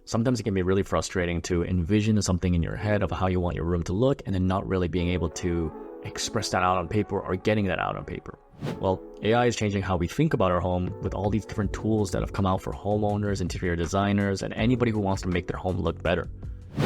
sometimes it can be really frustrating to envision something in your head of how you want your room to look and then not really being able to express that out on paper or getting that out on paper. Well, AI is changing how we think about our home with all these different tools that have come out for homeowners, interior designers, and anybody who wants to make their home look better.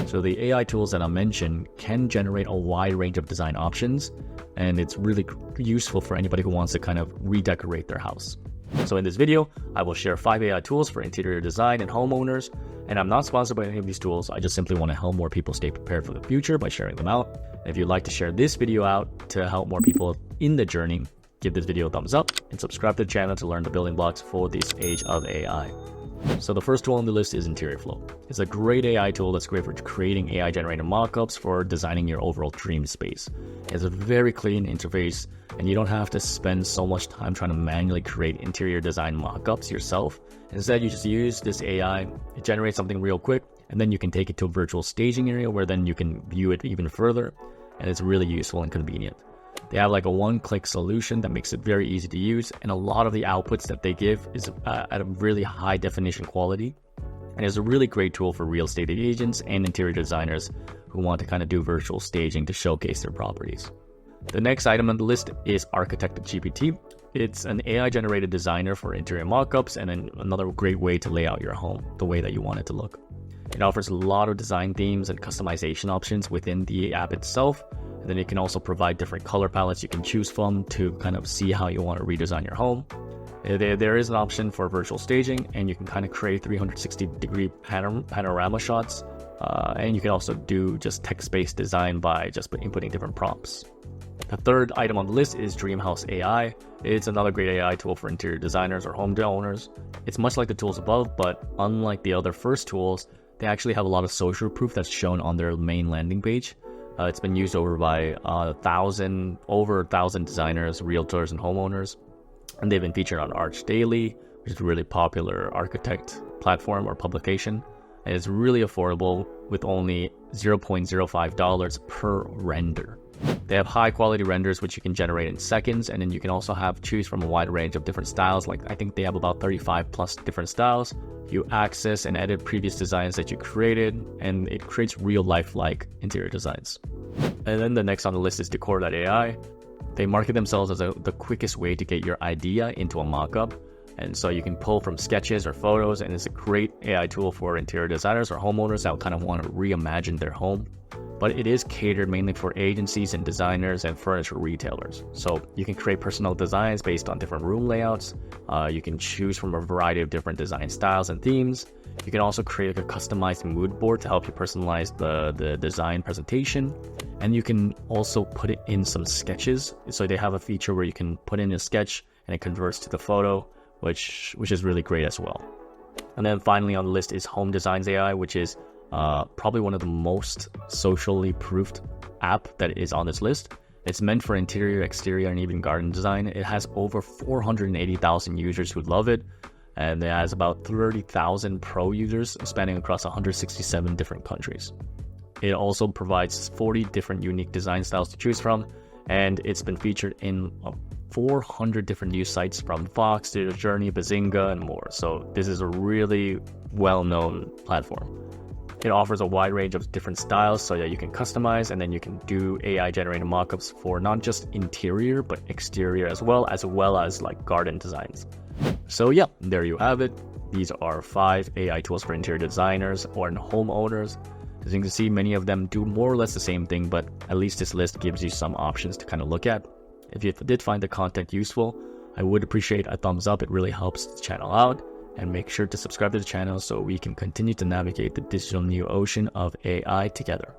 So the AI tools that I mentioned can generate a wide range of design options, and it's really useful for anybody who wants to kind of redecorate their house. So in this video, I will share 5 AI tools for interior design and homeowners, and I'm not sponsored by any of these tools. I just simply want to help more people stay prepared for the future by sharing them out. And if you'd like to share this video out to help more people in the journey, give this video a thumbs up and subscribe to the channel to learn the building blocks for this age of AI. So the first tool on the list is InteriorFlow. It's a great AI tool that's great for creating AI-generated mockups for designing your overall dream space. It has a very clean interface, and you don't have to spend so much time trying to manually create interior design mockups yourself. Instead, you just use this AI, it generates something real quick, and then you can take it to a virtual staging area where then you can view it even further, and it's really useful and convenient. They have like a one-click solution that makes it very easy to use, and a lot of the outputs that they give is at a really high definition quality. And it's a really great tool for real estate agents and interior designers who want to kind of do virtual staging to showcase their properties. The next item on the list is ArchitectGPT. It's an AI-generated designer for interior mockups and another great way to lay out your home the way that you want it to look. It offers a lot of design themes and customization options within the app itself. And then it can also provide different color palettes you can choose from to kind of see how you want to redesign your home. There is an option for virtual staging, and you can kind of create 360-degree panorama shots. And you can also do just text-based design by just inputting different prompts. The third item on the list is Dreamhouse AI. It's another great AI tool for interior designers or home owners. It's much like the tools above, but unlike the other first tools, they actually have a lot of social proof that's shown on their main landing page. It's been used over by over 1,000 designers, realtors, and homeowners. And they've been featured on Arch Daily, which is a really popular architect platform or publication. And it's really affordable with only $0.05 per render. They have high quality renders which you can generate in seconds, and then you can also choose from a wide range of different styles. Like I think they have about 35 plus different styles. You access and edit previous designs that you created, and it creates real life-like interior designs. And then the next on the list is Decor AI. They market themselves as the quickest way to get your idea into a mockup. And so you can pull from sketches or photos, and it's a great AI tool for interior designers or homeowners that kind of want to reimagine their home. But it is catered mainly for agencies and designers and furniture retailers. So you can create personal designs based on different room layouts. You can choose from a variety of different design styles and themes. You can also create a customized mood board to help you personalize the design presentation. And you can also put it in some sketches. So they have a feature where you can put in a sketch and it converts to the photo, which is really great as well. And then finally on the list is HomeDesigns AI, which is probably one of the most socially proofed app that is on this list. It's meant for interior, exterior, and even garden design. It has over 480,000 users who love it, and it has about 30,000 pro users spanning across 167 different countries. It also provides 40 different unique design styles to choose from, and it's been featured in 400 different news sites from Fox to Journey, Bazinga, and more. So this is a really well-known platform. It offers a wide range of different styles so that you can customize, and then you can do AI-generated mockups for not just interior, but exterior as well as like garden designs. So yeah, there you have it. These are 5 AI tools for interior designers or homeowners. As you can see, many of them do more or less the same thing, but at least this list gives you some options to kind of look at. If you did find the content useful, I would appreciate a thumbs up. It really helps the channel out. And make sure to subscribe to the channel so we can continue to navigate the digital new ocean of AI together.